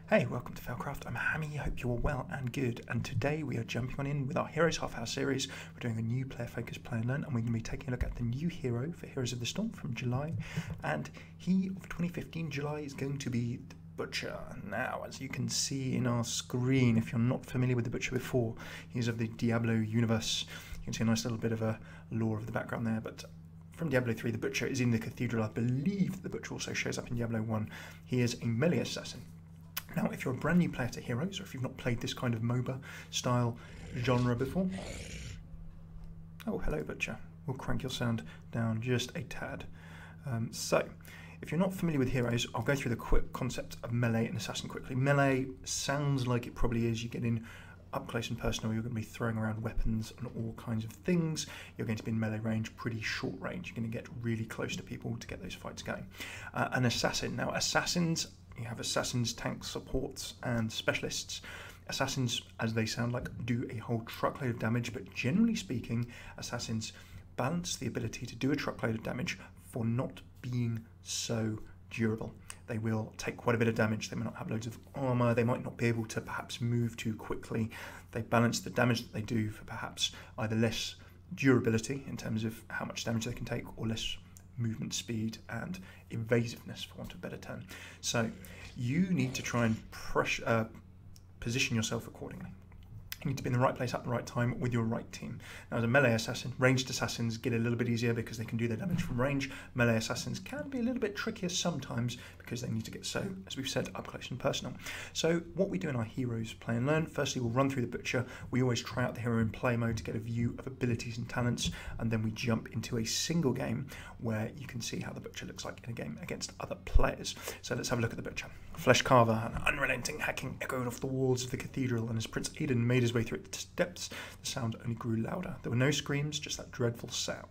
Hey, welcome to Failcraft. I'm Hammy, hope you're well and good. And today we are jumping on in with our Heroes Half Hour series. We're doing a new player focused play and learn, and we're going to be taking a look at the new hero for Heroes of the Storm from July. And he of 2015 July is going to be the Butcher. Now, as you can see in our screen, if you're not familiar with the Butcher before, he's of the Diablo universe. You can see a nice little bit of a lore of the background there, but from Diablo 3, the Butcher is in the Cathedral. I believe the Butcher also shows up in Diablo 1. He is a melee assassin. Now, if you're a brand new player to Heroes, or if you've not played this kind of MOBA style genre before... Oh, hello, Butcher. We'll crank your sound down just a tad. So, if you're not familiar with Heroes, I'll go through the quick concept of melee and assassin quickly. Melee sounds like it probably is. You get in up close and personal, you're going to be throwing around weapons and all kinds of things. You're going to be in melee range, pretty short range. You're going to get really close to people to get those fights going. An assassin. Now, assassins... You have assassins, tanks, supports, and specialists. Assassins, as they sound like, do a whole truckload of damage, but generally speaking, assassins balance the ability to do a truckload of damage for not being so durable. They will take quite a bit of damage. They may not have loads of armor. They might not be able to perhaps move too quickly. They balance the damage that they do for perhaps either less durability in terms of how much damage they can take, or less movement speed and evasiveness, for want of a better term. So you need to try and position yourself accordingly. You need to be in the right place at the right time with your right team. Now, as a melee assassin, ranged assassins get a little bit easier because they can do their damage from range. Melee assassins can be a little bit trickier sometimes because they need to get so, as we've said, up close and personal. So what we do in our Heroes play and learn, firstly we'll run through the Butcher. We always try out the hero in play mode to get a view of abilities and talents, and then we jump into a single game where you can see how the Butcher looks like in a game against other players. So let's have a look at the Butcher. Flesh Carver, an unrelenting hacking echoed off the walls of the cathedral, and as Prince Aidan made his way through its depths, the sound only grew louder. There were no screams, just that dreadful sound.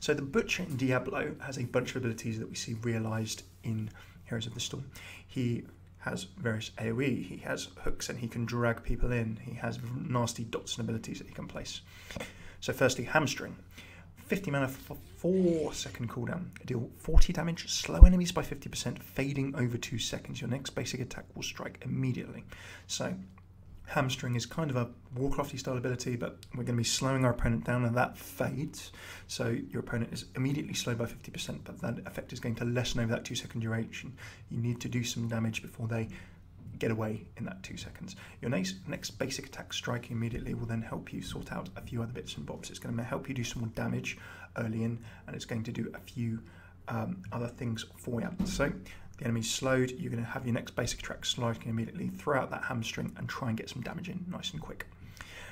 So the Butcher in Diablo has a bunch of abilities that we see realised in Heroes of the Storm. He has various AoE, he has hooks, and he can drag people in. He has nasty dots and abilities that he can place. So firstly, Hamstring. 50 mana for 4-second cooldown. Deal 40 damage, slow enemies by 50%, fading over 2 seconds. Your next basic attack will strike immediately. So, Hamstring is kind of a Warcrafty style ability, but we're going to be slowing our opponent down and that fades. So your opponent is immediately slowed by 50%, but that effect is going to lessen over that 2-second duration. You need to do some damage before they get away in that 2 seconds. Your next basic attack, striking immediately, will then help you sort out a few other bits and bobs. It's going to help you do some more damage early in, and it's going to do a few other things for you. So the enemy's slowed, you're going to have your next basic attack striking immediately, throw out that Hamstring and try and get some damage in nice and quick.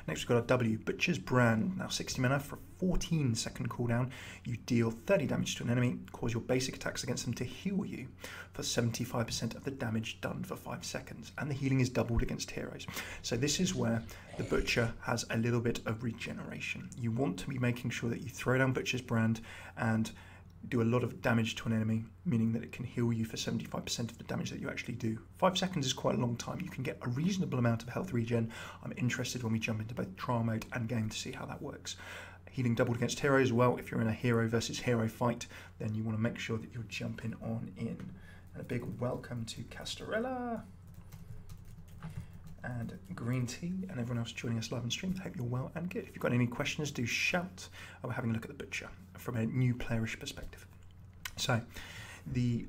Next we've got our W, Butcher's Brand. Now 60 mana for a 14-second cooldown. You deal 30 damage to an enemy, cause your basic attacks against them to heal you for 75% of the damage done for 5 seconds. And the healing is doubled against heroes. So this is where the Butcher has a little bit of regeneration. You want to be making sure that you throw down Butcher's Brand and do a lot of damage to an enemy, meaning that it can heal you for 75% of the damage that you actually do. 5 seconds is quite a long time. You can get a reasonable amount of health regen. I'm interested when we jump into both trial mode and game to see how that works. Healing doubled against heroes. Well, if you're in a hero versus hero fight, then you want to make sure that you're jumping on in. And a big welcome to Castorella and Green Tea and everyone else joining us live on stream. I hope you're well and good. If you've got any questions, do shout. We're having a look at the Butcher from a new playerish perspective. So the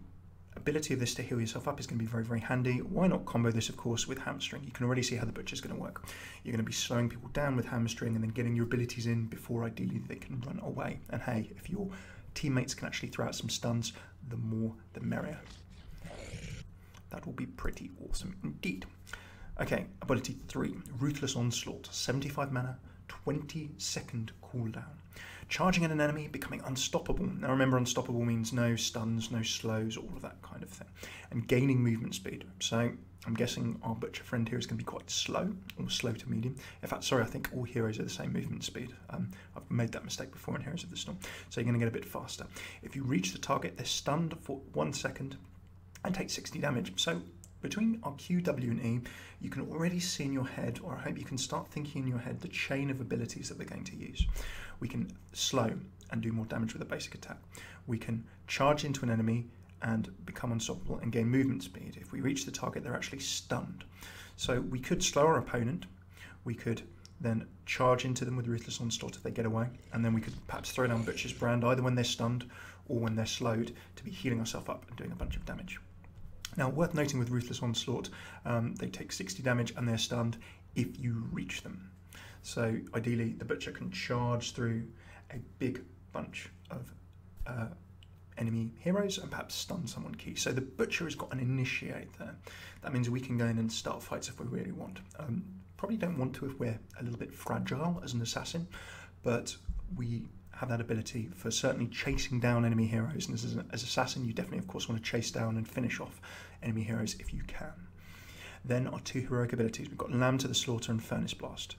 ability of this to heal yourself up is going to be very, very handy. Why not combo this, of course, with Hamstring? You can already see how the Butcher is going to work. You're going to be slowing people down with Hamstring and then getting your abilities in before ideally they can run away. And hey, if your teammates can actually throw out some stuns, the more the merrier. That will be pretty awesome indeed. Okay, ability 3, Ruthless Onslaught, 75 mana, 20-second cooldown. Charging at an enemy, becoming unstoppable. Now remember, unstoppable means no stuns, no slows, all of that kind of thing. And gaining movement speed. So I'm guessing our Butcher friend here is going to be quite slow, or slow to medium. In fact, sorry, I think all heroes are the same movement speed. I've made that mistake before in Heroes of the Storm. So you're going to get a bit faster. If you reach the target, they're stunned for 1 second and take 60 damage. So between our Q, W, and E, you can already see in your head, or I hope you can start thinking in your head, the chain of abilities that we're going to use. We can slow and do more damage with a basic attack. We can charge into an enemy and become unstoppable and gain movement speed. If we reach the target, they're actually stunned. So we could slow our opponent, we could then charge into them with Ruthless Onslaught if they get away, and then we could perhaps throw down Butcher's Brand either when they're stunned or when they're slowed to be healing ourselves up and doing a bunch of damage. Now, worth noting with Ruthless Onslaught, they take 60 damage and they're stunned if you reach them. So ideally, the Butcher can charge through a big bunch of enemy heroes and perhaps stun someone key. So the Butcher has got an initiate there. That means we can go in and start fights if we really want. Probably don't want to if we're a little bit fragile as an assassin, but we have that ability for certainly chasing down enemy heroes. And as assassin, you definitely, of course, want to chase down and finish off enemy heroes if you can. Then our two heroic abilities. We've got Lamb to the Slaughter and Furnace Blast.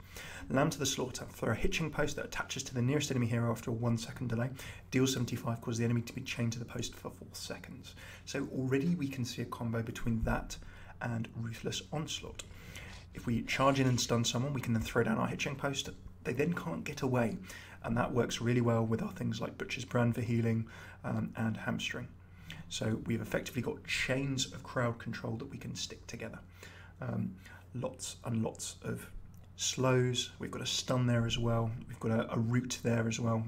Lamb to the Slaughter, throw a hitching post that attaches to the nearest enemy hero after a 1 second delay. Deals 75, causes the enemy to be chained to the post for 4 seconds. So already we can see a combo between that and Ruthless Onslaught. If we charge in and stun someone, we can then throw down our hitching post. They then can't get away, and that works really well with our things like Butcher's Brand for healing and Hamstring. So we've effectively got chains of crowd control that we can stick together. Lots and lots of slows. We've got a stun there as well. We've got a root there as well.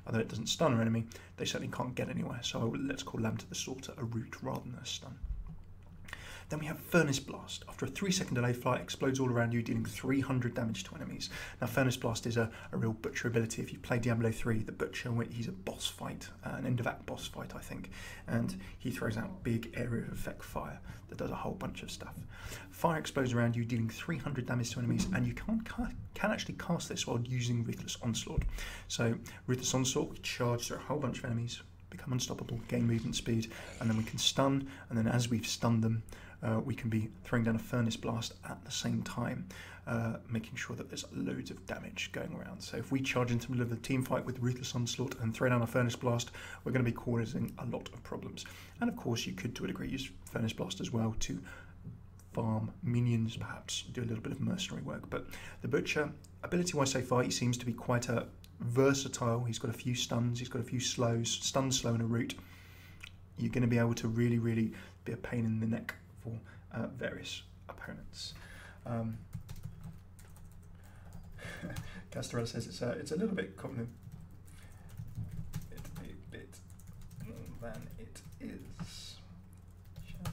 Although it doesn't stun our enemy, they certainly can't get anywhere. So let's call Lamb to the Slaughter a root rather than a stun. Then we have Furnace Blast. After a 3 second delay, fire explodes all around you, dealing 300 damage to enemies. Now, Furnace Blast is a real Butcher ability. If you play Diablo 3, the Butcher, he's a boss fight, an end of act boss fight, I think, and he throws out big area of effect fire that does a whole bunch of stuff. Fire explodes around you, dealing 300 damage to enemies, and you can actually cast this while using Ruthless Onslaught. So, Ruthless Onslaught, we charge through a whole bunch of enemies, become unstoppable, gain movement speed, and then we can stun, and then as we've stunned them, we can be throwing down a Furnace Blast at the same time, making sure that there's loads of damage going around. So if we charge into the middle of the team fight with Ruthless Onslaught and throw down a Furnace Blast, we're going to be causing a lot of problems. And of course, you could, to a degree, use Furnace Blast as well to farm minions, perhaps do a little bit of mercenary work. But the Butcher, ability-wise so far, he seems to be quite versatile. He's got a few stuns, he's got a few slows, stun, slow, and a root. You're going to be able to really, really be a pain in the neck for various opponents. Castorella says it's a little bit complicated. A bit more than it is. Shadow,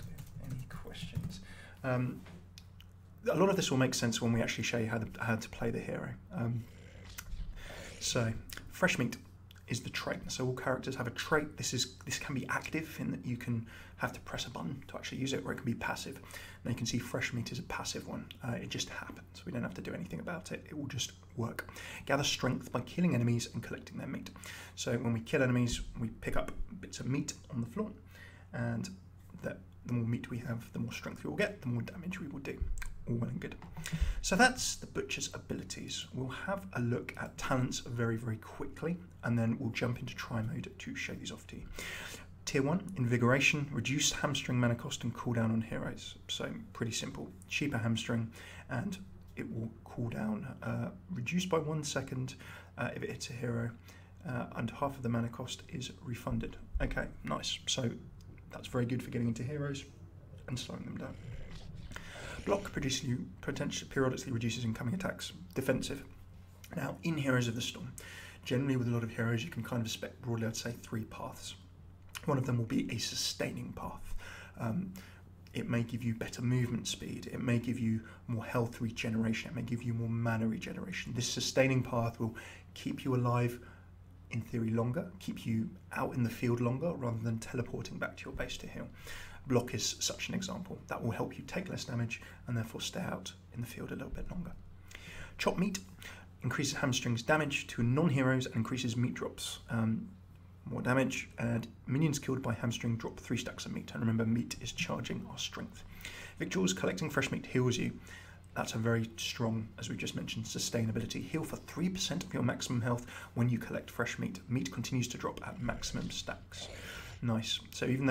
any questions? A lot of this will make sense when we actually show you how to play the hero. So, Fresh Meat is the trait. So all characters have a trait. This can be active in that you can have to press a button to actually use it, or it can be passive. Now you can see Fresh Meat is a passive one. It just happens. We don't have to do anything about it. It will just work. Gather strength by killing enemies and collecting their meat. So when we kill enemies, we pick up bits of meat on the floor, and the more meat we have, the more strength we will get, the more damage we will do. All well and good. So that's the Butcher's abilities. We'll have a look at talents very, very quickly, and then we'll jump into try mode to show these off to you. Tier 1, Invigoration, reduced hamstring mana cost and cooldown on heroes. So pretty simple. Cheaper hamstring, and it will cool down, reduced by 1 second if it hits a hero, and half of the mana cost is refunded. Okay, nice. So that's very good for getting into heroes and slowing them down. Block periodically reduces incoming attacks. Defensive. Now, in Heroes of the Storm, generally with a lot of heroes, you can kind of expect broadly, I'd say, 3 paths. One of them will be a sustaining path. It may give you better movement speed. It may give you more health regeneration. It may give you more mana regeneration. This sustaining path will keep you alive, in theory, longer, keep you out in the field longer, rather than teleporting back to your base to heal. Block is such an example. That will help you take less damage and therefore stay out in the field a little bit longer. Chop Meat increases hamstrings damage to non-heroes and increases meat drops. More damage, and minions killed by hamstring drop 3 stacks of meat. And remember, meat is charging our strength. Victuals, collecting fresh meat heals you. That's a very strong, as we just mentioned, sustainability. Heal for 3% of your maximum health when you collect fresh meat. Meat continues to drop at maximum stacks. Nice. So even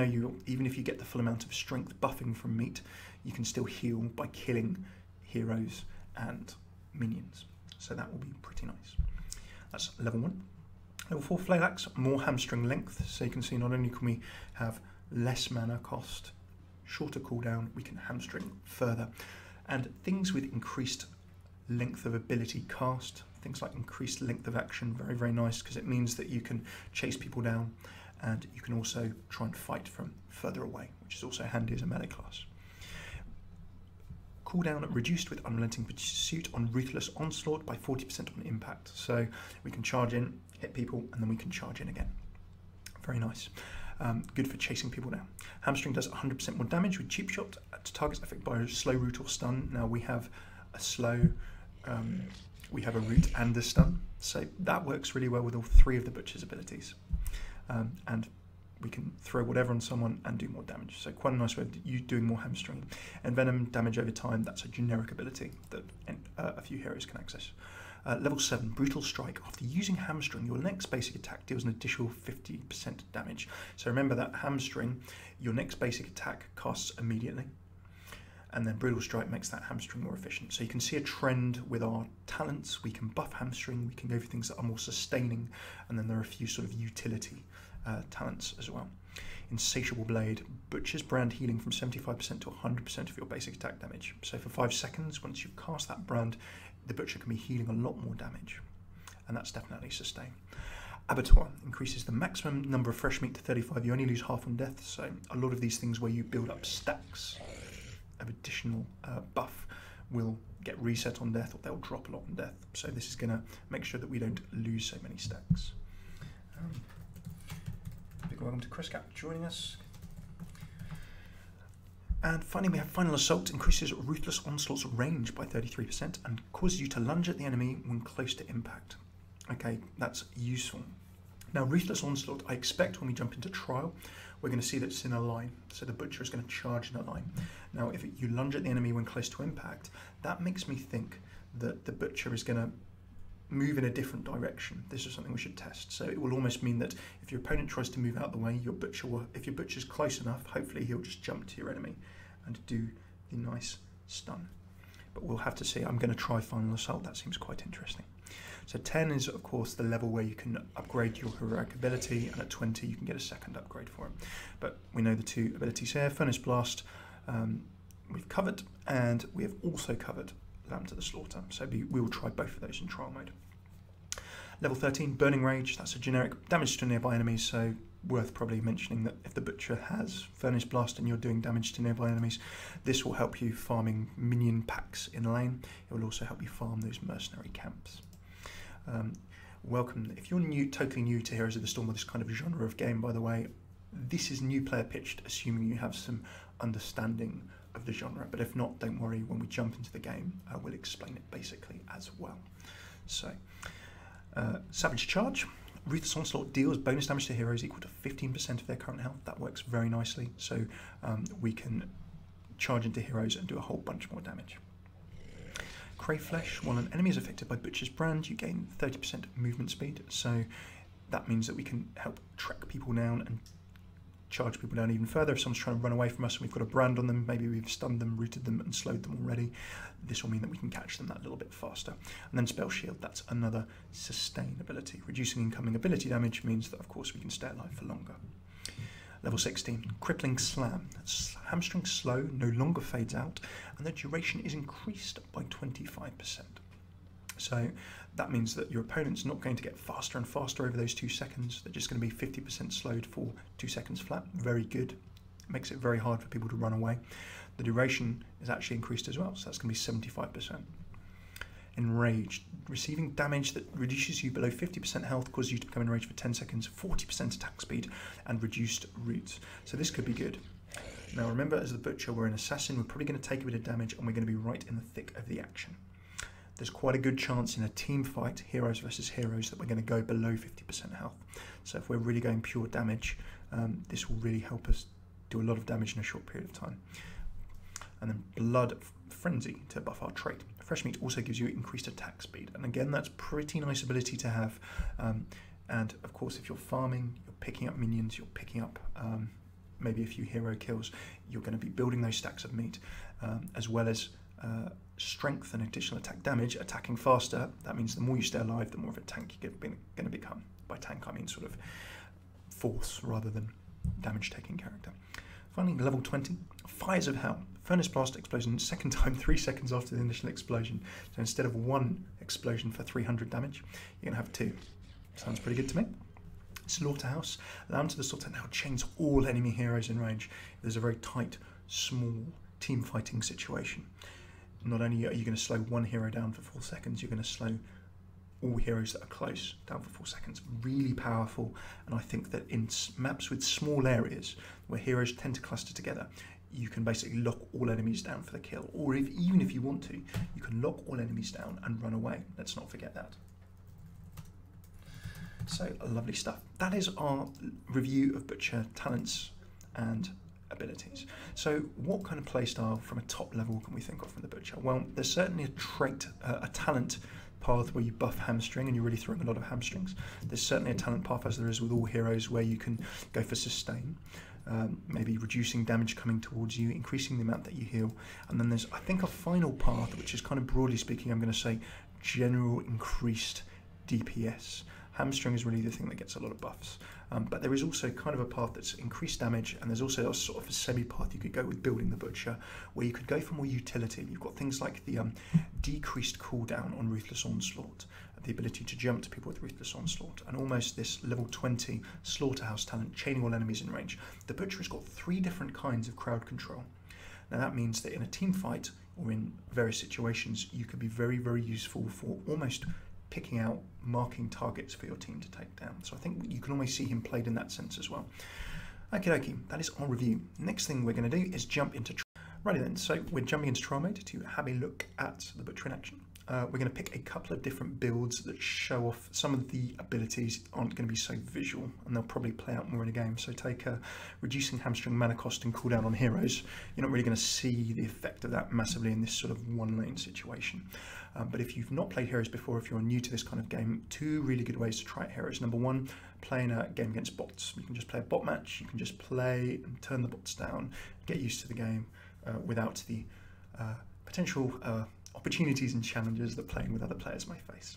if you get the full amount of strength buffing from meat, you can still heal by killing heroes and minions. So that will be pretty nice. That's level 1. Level 4, Flail Axe, more hamstring length. So you can see not only can we have less mana cost, shorter cooldown, we can hamstring further. And things with increased length of ability cast, things like increased length of action, very, very nice, because it means that you can chase people down and you can also try and fight from further away, which is also handy as a melee class. Cooldown reduced with Unrelenting Pursuit on Ruthless Onslaught by 40% on impact. So we can charge in, hit people, and then we can charge in again. Very nice. Good for chasing people down. Hamstring does 100% more damage with Cheap Shot to targets affected by a slow, root, or stun. Now we have a slow, we have a root and a stun, so that works really well with all three of the Butcher's abilities. And we can throw whatever on someone and do more damage. So quite a nice way of you doing more hamstring. And Venom damage over time, that's a generic ability that a few heroes can access. Level 7, Brutal Strike. After using Hamstring, your next basic attack deals an additional 50% damage. So remember that Hamstring, your next basic attack casts immediately. And then Brutal Strike makes that Hamstring more efficient. So you can see a trend with our talents. We can buff Hamstring, we can go for things that are more sustaining, and then there are a few sort of utility talents as well. Insatiable Blade, Butcher's Brand healing from 75% to 100% of your basic attack damage. So for 5 seconds, once you've cast that brand, the Butcher can be healing a lot more damage, and that's definitely sustain. Abattoir increases the maximum number of fresh meat to 35. You only lose half on death, so a lot of these things where you build up stacks of additional buff will get reset on death, or they'll drop a lot on death. So this is going to make sure that we don't lose so many stacks. Big welcome to Chris Cap joining us. And finally, we have Final Assault, increases Ruthless Onslaught's range by 33% and causes you to lunge at the enemy when close to impact. Okay, that's useful. Now, Ruthless Onslaught, I expect when we jump into Trial, we're going to see that it's in a line. So the Butcher is going to charge in a line. Now, if you lunge at the enemy when close to impact, that makes me think that the Butcher is going to move in a different direction. This is something we should test. So it will almost mean that if your opponent tries to move out the way, your Butcher will, if your Butcher's close enough, hopefully he'll just jump to your enemy and do the nice stun. But we'll have to see. I'm going to try Final Assault. That seems quite interesting. So 10 is, of course, the level where you can upgrade your heroic ability, and at 20 you can get a second upgrade for it. But we know the two abilities here. Furnace Blast we've covered, and we have also covered Lamb to the Slaughter. So we will try both of those in trial mode. Level 13, Burning Rage. That's a generic damage to nearby enemies, so worth probably mentioning that if the Butcher has Furnace Blast and you're doing damage to nearby enemies, this will help you farming minion packs in lane. It will also help you farm those mercenary camps. Welcome. If you're totally new to Heroes of the Storm or this kind of genre of game, by the way, this is new player pitched, assuming you have some understanding of the genre. But if not, don't worry. When we jump into the game, I will explain it basically as well. So, Savage Charge. Ruthless Onslaught deals bonus damage to heroes equal to 15% of their current health. That works very nicely. So we can charge into heroes and do a whole bunch more damage. Crave Flesh. While an enemy is affected by Butcher's Brand, you gain 30% movement speed. So that means that we can help track people down and charge people down even further. If someone's trying to run away from us and we've got a brand on them, maybe we've stunned them, rooted them and slowed them already, this will mean that we can catch them that little bit faster. And then Spell Shield, that's another sustain ability. Reducing incoming ability damage means that, of course, we can stay alive for longer. Level 16, Crippling Slam. Hamstring Slow no longer fades out, and the duration is increased by 25%. So that means that your opponent's not going to get faster and faster over those 2 seconds. They're just going to be 50% slowed for 2 seconds flat. Very good. It makes it very hard for people to run away. The duration is actually increased as well, so that's going to be 75%. Enraged. Receiving damage that reduces you below 50% health causes you to become enraged for 10 seconds, 40% attack speed, and reduced roots. So this could be good. Now remember, as the Butcher, we're an assassin. We're probably going to take a bit of damage, and we're going to be right in the thick of the action. There's quite a good chance in a team fight, heroes versus heroes, that we're going to go below 50% health. So if we're really going pure damage, this will really help us do a lot of damage in a short period of time. And then Blood Frenzy to buff our trait. Fresh Meat also gives you increased attack speed. And again, that's pretty nice ability to have. And of course, if you're farming, you're picking up minions, you're picking up maybe a few hero kills, you're going to be building those stacks of meat, as well as strength and additional attack damage. Attacking faster, that means the more you stay alive, the more of a tank you're going to become. By tank, I mean sort of force rather than damage taking character. Finally, level 20, Fires of Hell. Furnace Blast explosion, second time 3 seconds after the initial explosion. So instead of 1 explosion for 300 damage, you're going to have 2. Sounds pretty good to me. Slaughterhouse. Allow to the slaughter now chains all enemy heroes in range. There's a very tight, small team fighting situation. Not only are you going to slow one hero down for 4 seconds, you're going to slow all heroes that are close down for 4 seconds. Really powerful, and I think that in maps with small areas where heroes tend to cluster together, you can basically lock all enemies down for the kill, or even if you want to, you can lock all enemies down and run away. Let's not forget that. So, lovely stuff. That is our review of Butcher talents and abilities. So what kind of playstyle from a top level can we think of from the Butcher? Well, there's certainly a trait, a talent path where you buff hamstring and you're really throwing a lot of hamstrings. There's certainly a talent path, as there is with all heroes, where you can go for sustain, maybe reducing damage coming towards you, increasing the amount that you heal. And then there's, I think, a final path, which is kind of broadly speaking, I'm going to say general increased DPS. Hamstring is really the thing that gets a lot of buffs, but there is also kind of a path that's increased damage, and there's also a sort of a semi-path you could go with building the Butcher, where you could go for more utility. You've got things like the decreased cooldown on Ruthless Onslaught, the ability to jump to people with Ruthless Onslaught, and almost this level 20 Slaughterhouse talent, chaining all enemies in range. The Butcher has got 3 different kinds of crowd control. Now that means that in a team fight, or in various situations, you could be very, very useful for almost picking out, marking targets for your team to take down. So I think you can almost see him played in that sense as well. Okie dokie, that is our review. Next thing we're going to do is jump into Righty then, so we're jumping into trial mode to have a look at the Butcher in action. We're going to pick a couple of different builds that show off some of the abilities aren't going to be so visual, and they'll probably play out more in a game. So take reducing hamstring, mana cost and cooldown on heroes. You're not really going to see the effect of that massively in this sort of one lane situation. But if you've not played heroes before, if you're new to this kind of game, 2 really good ways to try out heroes. Number 1, playing a game against bots. You can just play a bot match, you can just play and turn the bots down, get used to the game without the potential opportunities and challenges that playing with other players may face.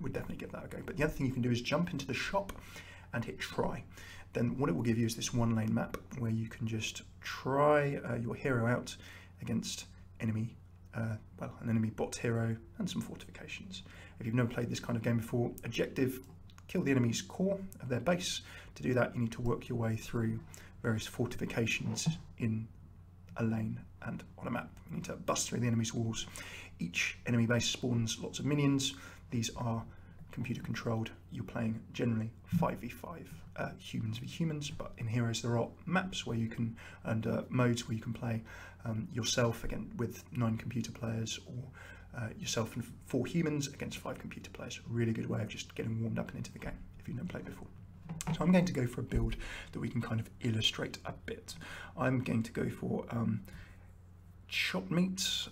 Would definitely give that a go. But the other thing you can do is jump into the shop and hit try. Then what it will give you is this 1 lane map where you can just try your hero out against enemy an enemy bot hero and some fortifications. If you've never played this kind of game before, objective, kill the enemy's core of their base. To do that, you need to work your way through various fortifications in a lane and on a map. You need to bust through the enemy's walls. Each enemy base spawns lots of minions. These are computer controlled. You're playing generally 5v5, humans v humans, but in Heroes there are maps where you can, and modes where you can play yourself again with 9 computer players, or yourself and 4 humans against 5 computer players. Really good way of just getting warmed up and into the game if you've never played before. So I'm going to go for a build that we can kind of illustrate a bit. I'm going to go for chopped meat,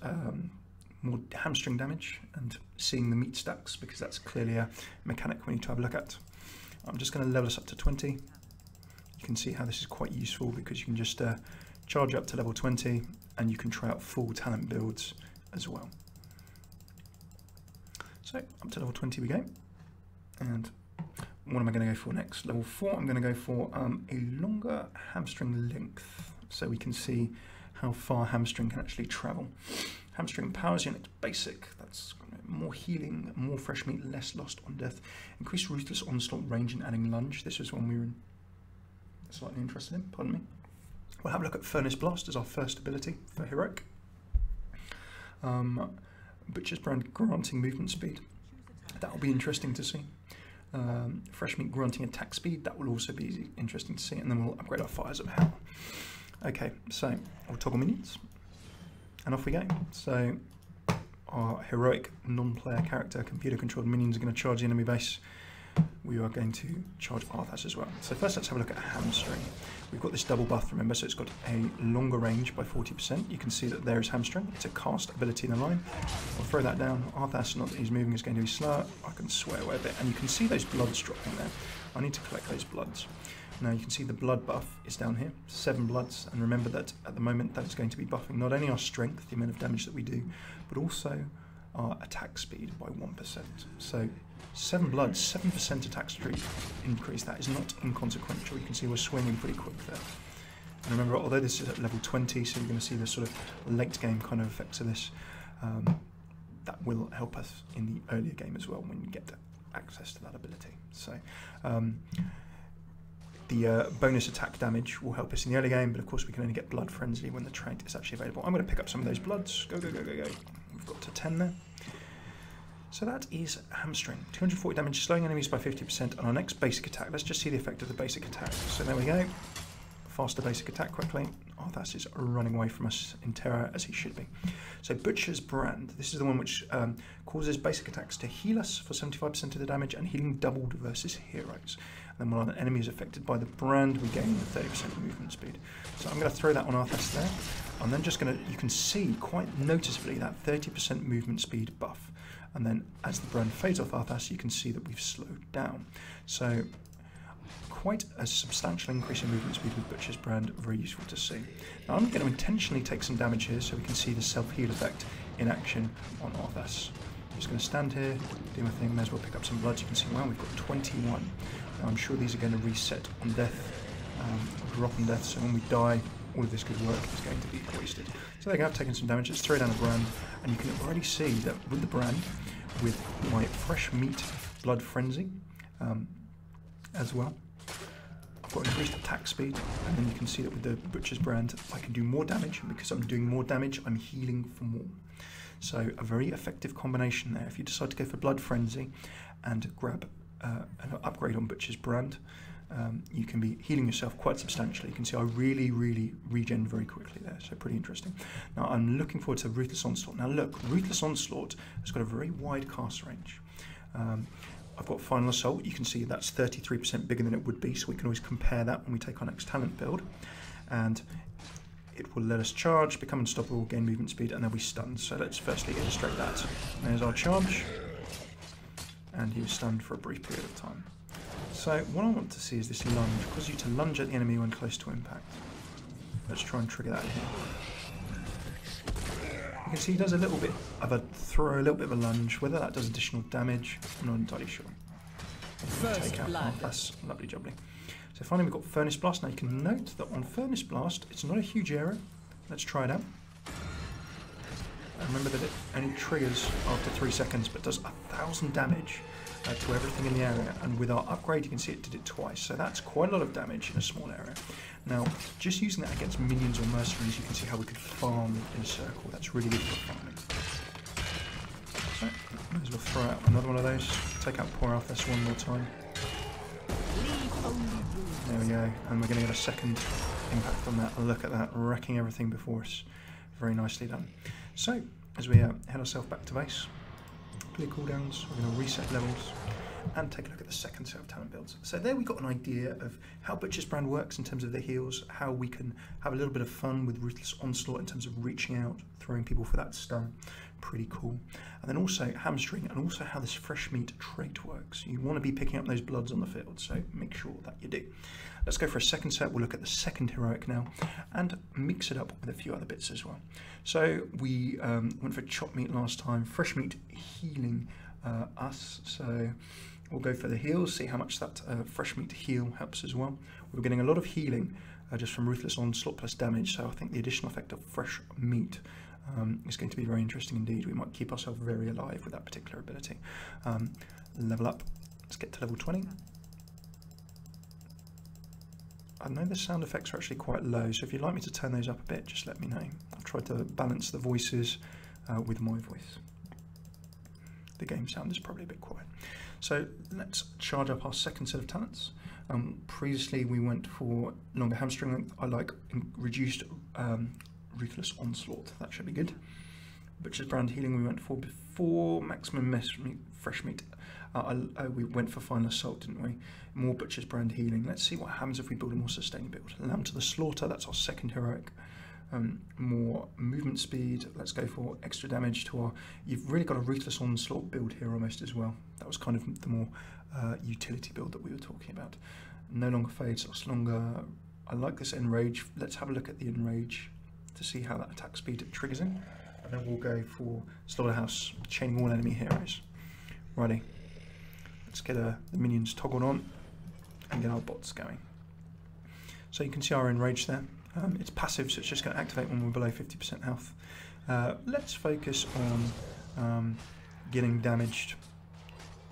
more hamstring damage, and seeing the meat stacks, because that's clearly a mechanic we need to have a look at. I'm just going to level us up to 20. You can see how this is quite useful, because you can just charge up to level 20 and you can try out full talent builds as well. So up to level 20 we go, and what am I going to go for next? Level 4, I'm going to go for a longer hamstring length, so we can see how far hamstring can actually travel. Hamstring powers unit basic, that's more healing, more fresh meat, less lost on death. Increased Ruthless Onslaught range and adding lunge. This was one we were slightly interested in, pardon me. We'll have a look at Furnace Blast as our first ability for Heroic. Butcher's Brand granting movement speed. That will be interesting to see. Fresh meat granting attack speed. That will also be interesting to see. And then we'll upgrade our Fires of Hell. Okay, so we'll toggle minions. And off we go. So our heroic non-player character, computer-controlled minions, are going to charge the enemy base. We are going to charge Arthas as well. So first let's have a look at Hamstring. We've got this double buff, remember, so it's got a longer range by 40%. You can see that there is Hamstring. It's a cast ability in a line. I'll throw that down. Arthas, not that he's moving, is going to be slower. I can swear away a bit. And you can see those bloods dropping there. I need to collect those bloods. Now you can see the blood buff is down here, 7 bloods, and remember that at the moment that is going to be buffing not only our strength, the amount of damage that we do, but also our attack speed by 1%. So 7 blood, 7% attack speed increase. That is not inconsequential. You can see we're swinging pretty quick there. And remember, although this is at level 20, so you're going to see the sort of late game kind of effects of this, that will help us in the earlier game as well when you get access to that ability. So the bonus attack damage will help us in the early game, but of course we can only get Blood Frenzy when the trait is actually available. I'm going to pick up some of those bloods. Go, go, go, go, go. We've got to 10 there. So that is Hamstring. 240 damage, slowing enemies by 50%, and our next basic attack. Let's just see the effect of the basic attack. So there we go. Faster basic attack quickly. Arthas is running away from us in terror, as he should be. So Butcher's Brand. This is the one which causes basic attacks to heal us for 75% of the damage, and healing doubled versus heroes. And then when an enemy is affected by the brand, we gain the 30% movement speed. So I'm going to throw that on Arthas there. I'm then just going to, you can see quite noticeably that 30% movement speed buff. And then as the brand fades off Arthas, you can see that we've slowed down. So quite a substantial increase in movement speed with Butcher's Brand, very useful to see. Now I'm going to intentionally take some damage here so we can see the self-heal effect in action on Arthas. I'm just going to stand here, do my thing, may as well pick up some bloods. You can see, wow, we've got 21. Now I'm sure these are going to reset on death, drop on death, so when we die, all of this good work is going to be wasted. So there you go, I've taken some damage. Let's throw down a brand, and you can already see that with the brand, with my fresh meat Blood Frenzy as well, I've got increased attack speed, and then you can see that with the Butcher's Brand, I can do more damage, and because I'm doing more damage, I'm healing for more. So a very effective combination there. If you decide to go for Blood Frenzy and grab an upgrade on Butcher's Brand, you can be healing yourself quite substantially. You can see I really regen very quickly there, so pretty interesting. Now I'm looking forward to Ruthless Onslaught. Now look, Ruthless Onslaught has got a very wide cast range. I've got Final Assault, you can see that's 33% bigger than it would be, so we can always compare that when we take our next talent build. And it will let us charge, become unstoppable, gain movement speed, and then we stun. So let's firstly illustrate that. There's our charge, and he was stunned for a brief period of time. So what I want to see is this lunge, causes you to lunge at the enemy when close to impact. Let's try and trigger that here. You can see he does a little bit of a throw, a little bit of a lunge. Whether that does additional damage, I'm not entirely sure. Take out Arthas, lovely jubbly. So finally we've got Furnace Blast. Now you can note that on Furnace Blast, it's not a huge area. Let's try it out. And remember that it only triggers after 3 seconds, but does 1,000 damage to everything in the area. And with our upgrade, you can see it did it twice. So that's quite a lot of damage in a small area. Now, just using that against minions or mercenaries, you can see how we could farm in a circle. That's really good for farming. So, might as well throw out another one of those. Take out poor Arthas one more time. There we go, and we're going to get a second impact on that. Look at that, wrecking everything before us. Very nicely done. So, as we head ourselves back to base, clear cooldowns, we're going to reset levels, and take a look at the second set of talent builds. So there we got an idea of how Butcher's Brand works in terms of the heals, how we can have a little bit of fun with Ruthless Onslaught in terms of reaching out, throwing people for that stun. Pretty cool. And then also Hamstring, and also how this fresh meat trait works. You want to be picking up those bloods on the field, so make sure that you do. Let's go for a second set. We'll look at the second heroic now and mix it up with a few other bits as well. So we went for chop meat last time, fresh meat healing us, so we'll go for the heals, see how much that fresh meat heal helps as well. We're getting a lot of healing just from Ruthless Onslaught plus damage, so I think the additional effect of fresh meat is going to be very interesting indeed. We might keep ourselves very alive with that particular ability. Level up, let's get to level 20. I know the sound effects are actually quite low, so if you'd like me to turn those up a bit, just let me know. I've tried to balance the voices with my voice. The game sound is probably a bit quiet. So let's charge up our second set of talents. Previously we went for longer hamstring length. I like reduced Ruthless Onslaught, that should be good. Butcher's Brand healing we went for before, maximum fresh meat. We went for Final Assault, didn't we? More Butcher's Brand healing. Let's see what happens if we build a more sustained build. Lamb to the Slaughter, that's our second heroic. More movement speed. Let's go for extra damage to our... You've really got a Ruthless Onslaught build here almost as well. That was kind of the more utility build that we were talking about. No longer fades, lasts longer. I like this Enrage. Let's have a look at the Enrage to see how that attack speed triggers in. and then we'll go for Slaughterhouse, chaining all enemy heroes. Righty, let's get the minions toggled on and get our bots going. So you can see our enrage there. It's passive, so it's just going to activate when we're below 50% health. Let's focus on getting damaged,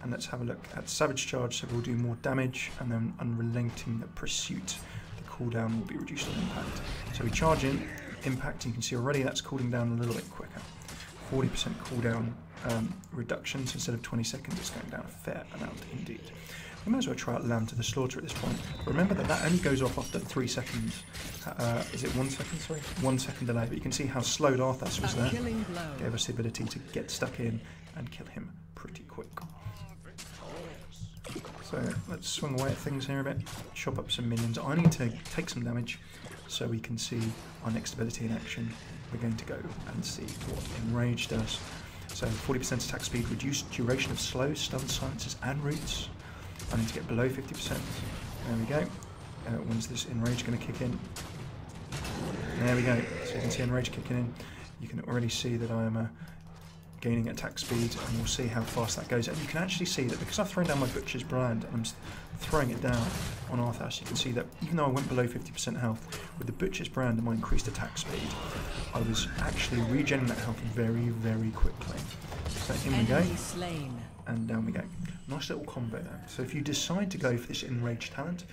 and let's have a look at Savage Charge. So we'll do more damage, and then Unrelenting Pursuit. The cooldown will be reduced on impact. So we charge in, impact, you can see already that's cooling down a little bit quicker. 40% cooldown reductions instead of 20 seconds. It's going down a fair amount indeed. We might as well try out Lamb to the Slaughter at this point. Remember that that only goes off after 3 seconds. Is it 1 second? Sorry, 1 second delay. But you can see how slowed Arthas was there. Gave us the ability to get stuck in and kill him pretty quick. So let's swing away at things here a bit. Chop up some minions. I need to take some damage so we can see our next ability in action. We're going to go and see what Enrage does. So 40% attack speed, reduced duration of slow, stun, silences and roots. I need to get below 50%. There we go. When's this Enrage going to kick in? There we go. So you can see Enrage kicking in. You can already see that I am gaining attack speed, and we'll see how fast that goes. And you can actually see that because I've thrown down my Butcher's Brand and I'm throwing it down on Arthas, you can see that even though I went below 50% health, with the Butcher's Brand and my increased attack speed, I was actually regenerating that health very, very quickly. So in we go, and down we go. Nice little combo there. So if you decide to go for this Enrage talent,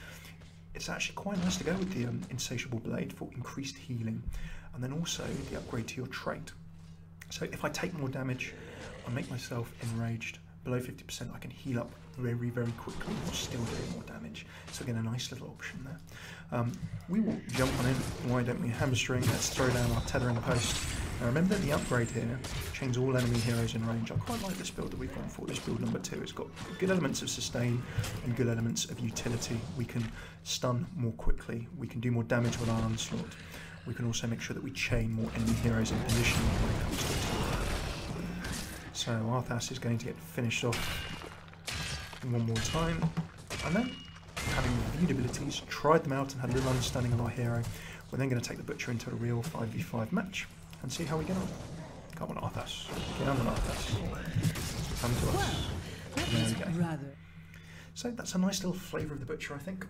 it's actually quite nice to go with the Insatiable Blade for increased healing, and then also the upgrade to your trait. So if I take more damage, I make myself enraged below 50%, I can heal up very, very quickly while still doing more damage. So again, a nice little option there. We will jump on in. Why don't we? Hamstring. Let's throw down our Tether in the Post. Now remember the upgrade here, chains all enemy heroes in range. I quite like this build that we've gone for, this build number 2. It's got good elements of sustain and good elements of utility. We can stun more quickly, we can do more damage with our onslaught. We can also make sure that we chain more enemy heroes in position when it comes to attack. So Arthas is going to get finished off one more time, and then, having reviewed abilities, tried them out and had a little understanding of our hero, we're then going to take the Butcher into a real 5v5 match and see how we get on. Come on Arthas, get on Arthas, come to us. There we go. So that's a nice little flavour of the Butcher, I think.